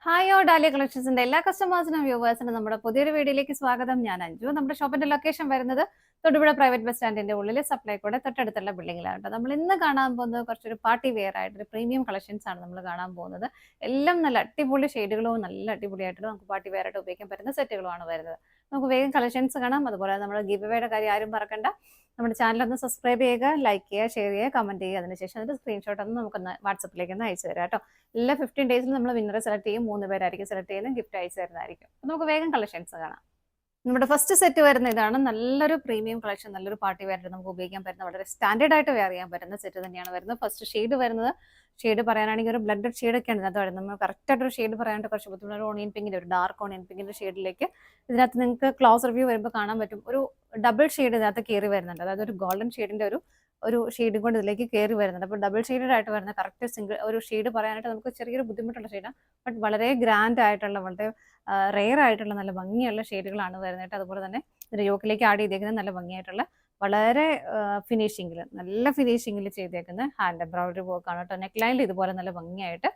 Hi ഓ dahlia കളക്ഷൻസിന്റെ എല്ലാ കസ്റ്റമേഴ്സിനും വ്യൂവേഴ്സിനും നമ്മുടെ പുതിയൊരു വീഡിയോയിലേക്ക് സ്വാഗതം. ഞാൻ അഞ്ജു. നമ്മുടെ ഷോപ്പിന്റെ ലൊക്കേഷൻ വരുന്നത് തൊടുപുഴ പ്രൈവറ്റ് ബസ് സ്റ്റാൻഡിന്റെ ഉള്ളിൽ സപ്ലൈക്കോടെ തൊട്ടടുത്തുള്ള ബിൽഡിംഗിലാണ് കേട്ടോ. നമ്മൾ ഇന്ന് കാണാൻ പോകുന്നത് കുറച്ചൊരു പാർട്ടി വെയർ ആയിട്ടൊരു പ്രീമിയം കളക്ഷൻസ് ആണ് നമ്മൾ കാണാൻ പോകുന്നത്. എല്ലാം നല്ല അടിപൊളി ഷെയ്ഡുകളും നല്ല അടിപൊളിയായിട്ട് നമുക്ക് പാർട്ടി വെയർ ആയിട്ട് ഉപയോഗിക്കാൻ പറ്റുന്ന സെറ്റുകളുമാണ് വരുന്നത്. നമുക്ക് വേഗം കളക്ഷൻസ് കാണാം. അതുപോലെ നമ്മുടെ ഗിവ് അവേയുടെ കാര്യം ആരും മറക്കണ്ട. നമ്മുടെ ചാനൽ ഒന്ന് സബ്സ്ക്രൈബ് ചെയ്യുക, ലൈക്ക് ചെയ്യുക, ഷെയർ ചെയ്യുക, കമന്റ് ചെയ്യുക. അതിനുശേഷം അതിന്റെ സ്ക്രീൻഷോട്ട് ഒന്ന് നമുക്കൊന്ന് വാട്സപ്പിലേക്ക് ഒന്ന് അയച്ചു തരാം കേട്ടോ. എല്ലാ 15 ഡേയ്സിലും നമ്മൾ വിന്നറെ സെലക്ട് ചെയ്യും. 3 പേരായിരിക്കും സെലക്ട് ചെയ്യുന്നത്. ഗിഫ്റ്റ് അയച്ചു തരുന്നതായിരിക്കും. നമുക്ക് വേഗം കളക്ഷൻസ് കാണാം. നമ്മുടെ ഫസ്റ്റ് സെറ്റ് വരുന്ന ഇതാണ്. നല്ലൊരു പ്രീമിയം കളക്ഷൻ, നല്ലൊരു പാർട്ടി വെയർ നമുക്ക് ഉപയോഗിക്കാൻ പറ്റുന്ന വളരെ സ്റ്റാൻഡേർഡ് ആയിട്ട് വെയർ ചെയ്യാൻ പറ്റുന്ന സെറ്റ് തന്നെയാണ് വരുന്നത്. ഫസ്റ്റ് ഷെയ്ഡ് വരുന്നത്, ഷെയ്ഡ് പറയാനാണെങ്കിൽ ഒരു ബ്ലഡഡ് ഷെയ്ഡൊക്കെയാണ് ഇതിനകത്ത് വരുന്നത്. നമ്മൾ കറക്റ്റായിട്ടൊരു ഷെയ്ഡ് പറയാനായിട്ട് കുറച്ച് ബുദ്ധിമുട്ട്. ഒരു ഓണിയൻ പിങ്കിൻ്റെ, ഒരു ഡാർക്ക് ഓണിയൻ പിങ്കിൻ്റെ ഷെയ്ഡിലേക്ക് ഇതിനകത്ത് നിങ്ങൾക്ക് ക്ലോസ് റിവ്യൂ വരുമ്പോൾ കാണാൻ പറ്റും. ഒരു ഡബിൾ ഷെയ്ഡ് ഇതിനകത്ത് കയറി വരുന്നുണ്ട്. അതായത് ഒരു ഗോൾഡൻ ഷെയ്ഡിൻ്റെ ഒരു ഷെയ്ഡ് കൊണ്ട് ഇതിലേക്ക് കയറി വരുന്നുണ്ട്. അപ്പോൾ ഡബിൾ ഷെയ്ഡഡ് ആയിട്ട് വരുന്ന കറക്റ്റ് സിംഗിൾ ഒരു ഷെയ്ഡ് പറയാനായിട്ട് നമുക്ക് ചെറിയൊരു ബുദ്ധിമുട്ടുള്ള ഷെയ്ഡാണ്. ബട്ട് വളരെ ഗ്രാൻഡ് ആയിട്ടുള്ള, വളരെ റെയർ ആയിട്ടുള്ള നല്ല ഭംഗിയുള്ള ഷെയ്ഡുകളാണ് വരുന്നത്. അതുപോലെ തന്നെ ഇതിൻ്റെ യോക്കിലേക്ക് ആഡ് ചെയ്തേക്കുന്നത് നല്ല ഭംഗിയായിട്ടുള്ള, വളരെ നല്ല ഫിനിഷിങ്ങിൽ ചെയ്തേക്കുന്ന ഹാൻഡ് എംബ്രോയിഡറി വർക്കാണ് കേട്ടോ. നെക്ക് ലൈനിൽ ഇതുപോലെ നല്ല ഭംഗിയായിട്ട്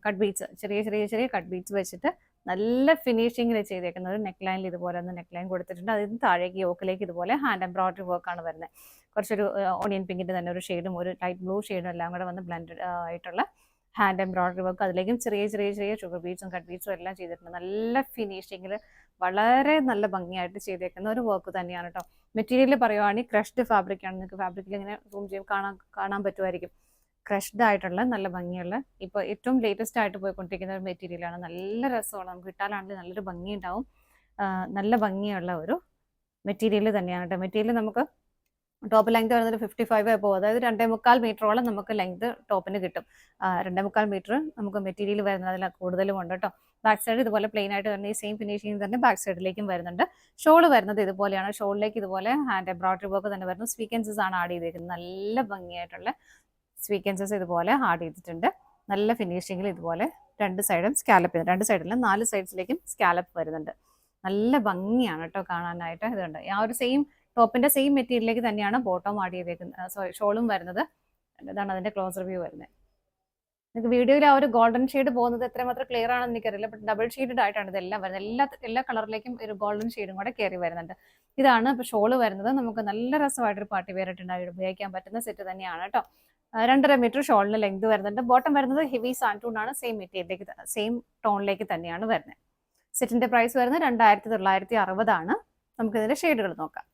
കട്ട് ബീഡ്സ്, ചെറിയ കട്ട് ബീഡ്സ് വെച്ചിട്ട് നല്ല ഫിനിഷിങ്ങിൽ ചെയ്തേക്കുന്ന ഒരു നെക്ക് ലൈനിൽ ഇതുപോലെ ഒന്ന് നെക്ക് ലൈൻ കൊടുത്തിട്ടുണ്ട്. അതിന് താഴേക്ക് യോക്കിലേക്ക് ഇതുപോലെ ഹാൻഡ് എംബ്രോയിഡറി വർക്കാണ് വരുന്നത്. കുറച്ചൊരു ഓണിയൻ പിങ്കിൻ്റെ തന്നെ ഒരു ഷെയ്ഡും ഒരു ലൈറ്റ് ബ്ലൂ ഷെയ്ഡും എല്ലാം കൂടെ വന്ന് ബ്ലെൻഡഡ് ആയിട്ടുള്ള ഹാൻഡ് എംബ്രോയിഡറി വർക്ക്. അതിലേക്കും ചെറിയ ഷുഗർ ബീഡ്സും കട്ട് ബീഡ്സും എല്ലാം ചെയ്തിട്ടുണ്ട്. നല്ല ഫിനിഷിങ്ങിൽ വളരെ നല്ല ഭംഗിയായിട്ട് ചെയ്തേക്കുന്ന ഒരു വർക്ക് തന്നെയാണ് കേട്ടോ. മെറ്റീരിയൽ പറയുവാണെങ്കിൽ ക്രഷ്ഡ് ഫാബ്രിക് ആണ്. നിങ്ങൾക്ക് ഫാബ്രിക്കിൽ ഇങ്ങനെ സൂം ചെയ്യും കാണാൻ പറ്റുമായിരിക്കും. ക്രഷ്ഡ് ആയിട്ടുള്ള നല്ല ഭംഗിയുള്ള, ഇപ്പോൾ ഏറ്റവും ലേറ്റസ്റ്റ് ആയിട്ട് പോയിക്കൊണ്ടിരിക്കുന്ന ഒരു മെറ്റീരിയലാണ്. നല്ല രസമാണ്, നമുക്ക് ഇട്ടാലാണെങ്കിൽ നല്ലൊരു ഭംഗി ഉണ്ടാവും. നല്ല ഭംഗിയുള്ള ഒരു മെറ്റീരിയൽ തന്നെയാണ് കേട്ടോ. മെറ്റീരിയൽ നമുക്ക് ടോപ്പ് ലെങ്ത് വരുന്നത് 55 പോകും. അതായത് 2.25 മീറ്ററോളം നമുക്ക് ലെങ്ത് ടോപ്പിന് കിട്ടും. 2.25 മീറ്റർ നമുക്ക് മെറ്റീരിയൽ വരുന്നത് അതിൽ കൂടുതലും ഉണ്ട് കേട്ടോ. ബാക്ക് സൈഡ് ഇതുപോലെ പ്ലെയിൻ ആയിട്ട് വരുന്ന ഈ സെയിം ഫിനിഷിംഗ് തന്നെ ബാക്ക് സൈഡിലേക്കും വരുന്നുണ്ട്. ഷോൾ വരുന്നത് ഇതുപോലെയാണ്. ഷോളിലേക്ക് ഇതുപോലെ ഹാൻഡ് എംബ്രോയിഡറി വർക്ക് തന്നെ വരുന്നു. സ്വീക്വൻസസ് ആണ് ആഡ് ചെയ്തിരിക്കുന്നത്. നല്ല ഭംഗിയായിട്ടുള്ള സ്വീക്വൻസസ് ഇതുപോലെ ആഡ് ചെയ്തിട്ടുണ്ട്. നല്ല ഫിനിഷിങ്ങിൽ ഇതുപോലെ രണ്ട് സൈഡും സ്കാലപ്പ്, 2 സൈഡിലും 4 സൈഡ്സിലേക്കും സ്കാലപ്പ് വരുന്നുണ്ട്. നല്ല ഭംഗിയാണ് കേട്ടോ കാണാനായിട്ട്. ഇതുണ്ട് ആ ഒരു സെയിം ടോപ്പിന്റെ സെയിം മെറ്റീരിയലിലേക്ക് തന്നെയാണ് ബോട്ടം ആഡ് ചെയ്തേക്കുന്നത്, ഷോളും വരുന്നത്. ഇതാണ് അതിന്റെ ക്ലോസ് റിവ്യൂ വരുന്നത്. നിങ്ങൾക്ക് വീഡിയോയിൽ ആ ഒരു ഗോൾഡൻ ഷെയ്ഡ് പോകുന്നത് എത്രമാത്രം ക്ലിയർ ആണെന്ന് എനിക്കറിയില്ല. ബട്ട് ഡബിൾ ഷെയ്ഡഡ് ആയിട്ടാണ് ഇതെല്ലാം വരുന്നത്. എല്ലാ കളറിലേക്കും ഒരു ഗോൾഡൻ ഷെയ്ഡും കൂടെ കയറി വരുന്നുണ്ട്. ഇതാണ് ഇപ്പോൾ ഷോള് വരുന്നത്. നമുക്ക് നല്ല രസമായിട്ടൊരു പാർട്ടി വെയർ ആയിട്ട് ഉപയോഗിക്കാൻ പറ്റുന്ന സെറ്റ് തന്നെയാണ് കേട്ടോ. 2.5 മീറ്റർ ഷോളിന് ലെങ്ത് വരുന്നുണ്ട്. ബോട്ടം വരുന്നത് ഹെവി സാൻറ്റൂൺ ആണ്. സെയിം മെറ്റീരിയലിലേക്ക്, സെയിം ടോണിലേക്ക് തന്നെയാണ് വരുന്നത്. സെറ്റിന്റെ പ്രൈസ് വരുന്നത് 2960 ആണ്. നമുക്കിതിന്റെ ഷെയ്ഡുകൾ നോക്കാം.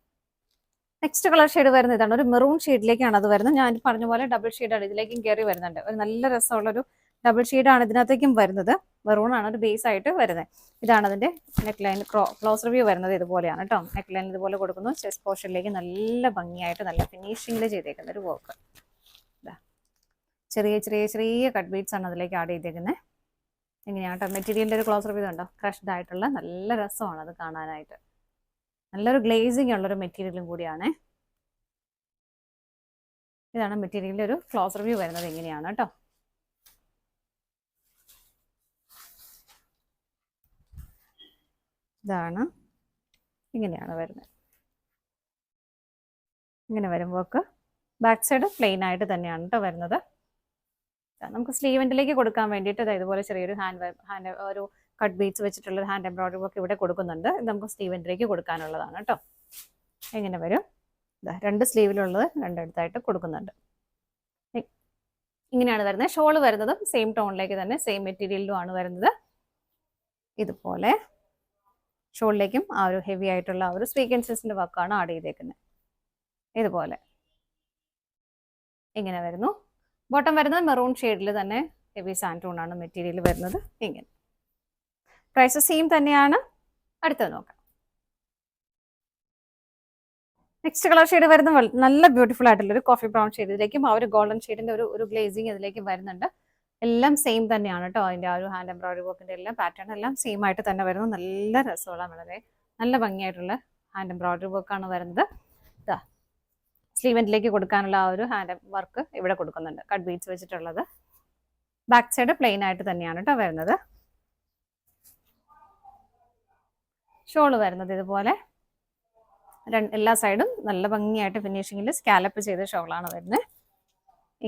നെക്സ്റ്റ് കളർ ഷെയ്ഡ് വരുന്നത് ഇതാണ്. ഒരു മെറൂൺ ഷെയ്ഡിലേക്കാണ് അത് വരുന്നത്. ഞാൻ പറഞ്ഞ പോലെ ഡബിൾ ഷെയ്ഡാണ് ഇതിലേക്കും കയറി വരുന്നുണ്ട്. ഒരു നല്ല രസമുള്ളൊരു ഡബിൾ ഷെയ്ഡാണ് ഇതിനകത്തേക്കും വരുന്നത്. മെറൂൺ ആണ് ഒരു ബേസ് ആയിട്ട് വരുന്നത്. ഇതാണ് അതിന്റെ നെക്ക് ലൈൻ ക്ലോസ് റിവ്യൂ വരുന്നത്. ഇതുപോലെയാണ് കേട്ടോ. നെക്ക് ലൈൻ ഇതുപോലെ കൊടുക്കുന്നു. ചെസ്റ്റ് പോർഷനിലേക്ക് നല്ല ഭംഗിയായിട്ട് നല്ല ഫിനിഷിങ്ങിൽ ചെയ്തേക്കുന്ന ഒരു വർക്ക്. ചെറിയ കട്ട് ബീഡ്സ് ആണ് അതിലേക്ക് ആഡ് ചെയ്തേക്കുന്നത്. എങ്ങനെയാണ് കേട്ടോ മെറ്റീരിയലിന്റെ ഒരു ക്ലോസ് റിവ്യൂ ഉണ്ടോ. ക്രഷ്ഡ് ആയിട്ടുള്ള നല്ല രസമാണ് അത് കാണാനായിട്ട്. നല്ലൊരു ഗ്ലേസിങ് ഉള്ളൊരു മെറ്റീരിയലും കൂടിയാണ്. ഇതാണ് മെറ്റീരിയലിന്റെ ഒരു ക്ലോസ് റിവ്യൂ വരുന്നത്. എങ്ങനെയാണ് കേട്ടോ. ഇതാണ്, ഇങ്ങനെയാണ് വരുന്നത്. ഇങ്ങനെ വരുമ്പോൾ ബാക്ക് സൈഡ് പ്ലെയിൻ ആയിട്ട് തന്നെയാണ് കേട്ടോ വരുന്നത്. നമുക്ക് സ്ലീവെന്റിലേക്ക് കൊടുക്കാൻ വേണ്ടിയിട്ട് ഇതുപോലെ ചെറിയൊരു ഹാൻഡ് ഒരു കട്ട് ബീഡ്സ് വെച്ചിട്ടുള്ള ഹാൻഡ് എംബ്രോയിഡറി വർക്ക് ഇവിടെ കൊടുക്കുന്നുണ്ട്. ഇത് നമുക്ക് സ്ലീവെന്റിലേക്ക് കൊടുക്കാനുള്ളതാണ് കേട്ടോ. എങ്ങനെ വരും, 2 സ്ലീവിലുള്ളത് 2 അടുത്തായിട്ട് കൊടുക്കുന്നുണ്ട്. ഇങ്ങനെയാണ് വരുന്നത്. ഷോള് വരുന്നതും സെയിം ടോണിലേക്ക് തന്നെ സെയിം മെറ്റീരിയലിലും ആണ് വരുന്നത്. ഇതുപോലെ ഷോളിലേക്കും ആ ഒരു ഹെവി ആയിട്ടുള്ള ആ ഒരു സ്വീക്വൻസസിന്റെ വർക്കാണ് ആഡ് ചെയ്തേക്കുന്നത്. ഇതുപോലെ ഇങ്ങനെ വരുന്നു. ബോട്ടം വരുന്നത് മെറൂൺ ഷെയ്ഡിൽ തന്നെ ഹെവി സാൻറ്റൂൺ ആണ് മെറ്റീരിയൽ വരുന്നത്. ഇങ്ങനെ പ്രൈസ് സെയിം തന്നെയാണ്. അടുത്തത് നോക്കാം. നെക്സ്റ്റ് കളർ ഷെയ്ഡ് വരുന്നത് നല്ല ബ്യൂട്ടിഫുൾ ആയിട്ടുള്ള ഒരു കോഫി ബ്രൗൺ ഷെയ്ഡ്. ഇതിലേക്കും ആ ഒരു ഗോൾഡൻ ഷെയ്ഡിന്റെ ഒരു ഗ്ലേസിങ് ഇതിലേക്കും വരുന്നുണ്ട്. എല്ലാം സെയിം തന്നെയാണ് കേട്ടോ. അതിന്റെ ആ ഒരു ഹാൻഡ് എംബ്രോയിഡറി വർക്കിന്റെ എല്ലാം പാറ്റേൺ എല്ലാം സെയിം ആയിട്ട് തന്നെ വരുന്നു. നല്ല രസമുള്ള, വളരെ നല്ല ഭംഗിയായിട്ടുള്ള ഹാൻഡ് എംബ്രോയിഡറി വർക്കാണ് വരുന്നത്. സ്ലീവെന്റിലേക്ക് കൊടുക്കാനുള്ള ആ ഒരു ഹാൻഡ് വർക്ക് ഇവിടെ കൊടുക്കുന്നുണ്ട്, കട്ട് ബീഡ്സ് വെച്ചിട്ടുള്ളത്. ബാക്ക് സൈഡ് പ്ലെയിൻ ആയിട്ട് തന്നെയാണ് കേട്ടോ വരുന്നത്. ഷോള് വരുന്നത് ഇതുപോലെ എല്ലാ സൈഡും നല്ല ഭംഗിയായിട്ട് ഫിനിഷിങ്ങിൽ സ്കാലപ്പ് ചെയ്ത ഷോളാണ് വരുന്നത്.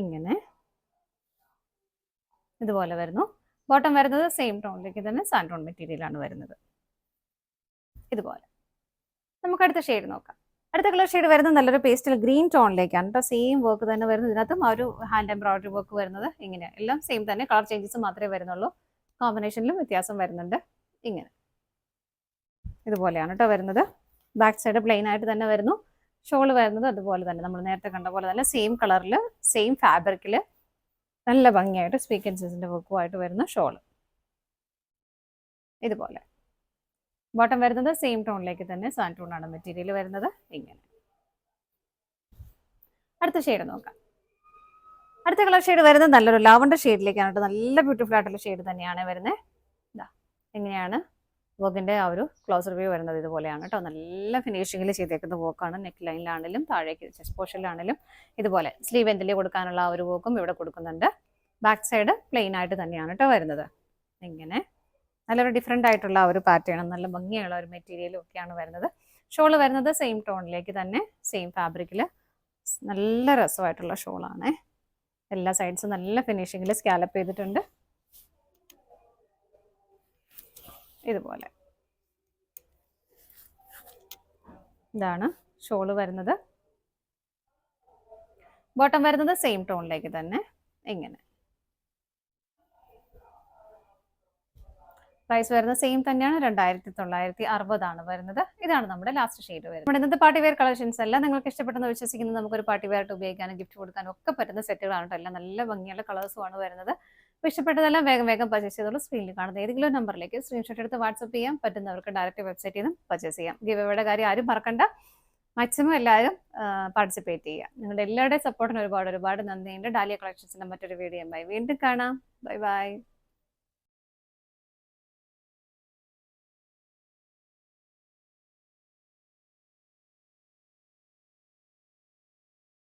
ഇങ്ങനെ ഇതുപോലെ വരുന്നു. ബോട്ടം വരുന്നത് സെയിം ടോണിലേക്ക് തന്നെ സാൻഡ് ടോൺ മെറ്റീരിയലാണ് വരുന്നത്. ഇതുപോലെ നമുക്ക് അടുത്ത ഷെയ്ഡ് നോക്കാം. അടുത്ത കളർ ഷെയ്ഡ് വരുന്നത് നല്ലൊരു പേസ്റ്റൽ ഗ്രീൻ ടോണിലേക്കാണ് കേട്ടോ. സെയിം വർക്ക് തന്നെ വരുന്നത്. ഇതിനകത്തും ആ ഒരു ഹാൻഡ് എംബ്രോയിഡറി വർക്ക് വരുന്നത് ഇങ്ങനെ, എല്ലാം സെയിം തന്നെ, കളർ ചേഞ്ചസ് മാത്രമേ വരുന്നുള്ളൂ. കോമ്പിനേഷനിലും വ്യത്യാസം വരുന്നുണ്ട്. ഇങ്ങനെ ഇതുപോലെയാണ് കേട്ടോ വരുന്നത്. ബാക്ക് സൈഡ് പ്ലെയിൻ ആയിട്ട് തന്നെ വരുന്നു. ഷോൾ വരുന്നത് അതുപോലെ തന്നെ നമ്മൾ നേരത്തെ കണ്ട പോലെ തന്നെ സെയിം കളറിൽ സെയിം ഫാബ്രിക്കിൽ നല്ല ഭംഗിയായിട്ട് സ്വീക്കൻസിന്റെ വർക്കുമായിട്ട് വരുന്ന ഷോള്. ഇതുപോലെ ബോട്ടം വരുന്നത് സെയിം ടോണിലേക്ക് തന്നെ സാൻഡ് ടോണാണ് മെറ്റീരിയൽ വരുന്നത്. ഇങ്ങനെ അടുത്ത ഷെയ്ഡ് നോക്കാം. അടുത്ത കളർ ഷെയ്ഡ് വരുന്നത് നല്ലൊരു ലാവണ്ടർ ഷെയ്ഡിലേക്കാണ് കേട്ടോ. നല്ല ബ്യൂട്ടിഫുൾ ആയിട്ടുള്ള ഷെയ്ഡ് തന്നെയാണ് വരുന്നത്. ഇതാ എങ്ങനെയാണ് വർക്കിന്റെ ആ ഒരു ക്ലോസർ വ്യൂ വരുന്നത്. ഇതുപോലെയാണ് കേട്ടോ. നല്ല ഫിനിഷിങ്ങിൽ ചെയ്തേക്കുന്ന വർക്കാണ്. നെക്ക് ലൈനിലാണെങ്കിലും താഴേക്ക് ചെസ്റ്റ് പോർഷനിലാണെങ്കിലും ഇതുപോലെ സ്ലീവ് എൻഡിൽ കൊടുക്കാനുള്ള ആ ഒരു വർക്കും ഇവിടെ കൊടുക്കുന്നുണ്ട്. ബാക്ക് സൈഡ് പ്ലെയിൻ ആയിട്ട് തന്നെയാണ് കേട്ടോ വരുന്നത്. ഇങ്ങനെ നല്ലൊരു ഡിഫറെൻ്റ് ആയിട്ടുള്ള ഒരു പാറ്റേൺ, നല്ല ഭംഗിയുള്ള ഒരു മെറ്റീരിയലും ഒക്കെയാണ് വരുന്നത്. ഷോള് വരുന്നത് സെയിം ടോണിലേക്ക് തന്നെ സെയിം ഫാബ്രിക്കിൽ നല്ല രസമായിട്ടുള്ള ഷോളാണ്. എല്ലാ സൈഡ്സും നല്ല ഫിനിഷിങ്ങിൽ സ്കാലപ്പ് ചെയ്തിട്ടുണ്ട്. ഇതുപോലെ ഇതാണ് ഷോള് വരുന്നത്. ബോട്ടം വരുന്നത് സെയിം ടോണിലേക്ക് തന്നെ ഇങ്ങനെ. പ്രൈസ് വരുന്നത് സെയിം തന്നെയാണ്, 2960 വരുന്നത്. ഇതാണ് നമ്മുടെ ലാസ്റ്റ് ഷെയ്ഡ് വരുന്നത്. നമ്മുടെ ഇന്നത്തെ പാർട്ടി വെയർ കളക്ഷൻസ് എല്ലാം നിങ്ങൾക്ക് ഇഷ്ടപ്പെട്ടെന്ന് വിശ്വസിക്കുന്നത്. നമുക്കൊരു പാർട്ടി വെയർ ആയിട്ട് ഉപയോഗിക്കാനും ഗിഫ്റ്റ് കൊടുക്കാനും ഒക്കെ പറ്റുന്ന സെറ്റുകളാണ് കേട്ടോ. എല്ലാം നല്ല ഭംഗിയുള്ള കളേഴ്സുമാണ് വരുന്നത്. അപ്പോൾ ഇഷ്ടപ്പെട്ടതെല്ലാം വേഗം വേഗം പർച്ചേസ് ചെയ്തോളൂ. സ്ക്രീനിൽ കാണുന്ന ഏതെങ്കിലും നമ്പറിലേക്ക് സ്ക്രീൻഷോട്ട് എടുത്ത് വാട്സപ്പ് ചെയ്യാം. പറ്റുന്നവർക്ക് ഡയറക്റ്റ് വെബ്സൈറ്റിൽ നിന്നും പർച്ചേസ് ചെയ്യാം. ഗിവ് അവയുടെ കാര്യം ആരും മറക്കണ്ട. മാക്സിമം എല്ലാവരും പാർട്ടിസിപ്പേറ്റ് ചെയ്യുക. നിങ്ങളുടെ എല്ലാവരുടെയും സപ്പോർട്ടിന് ഒരുപാട് ഒരുപാട് നന്ദിയുണ്ട്. ഡാലിയ കളക്ഷൻസിന്റെ മറ്റൊരു വീഡിയോയുമായി വീണ്ടും കാണാം. Bye bye.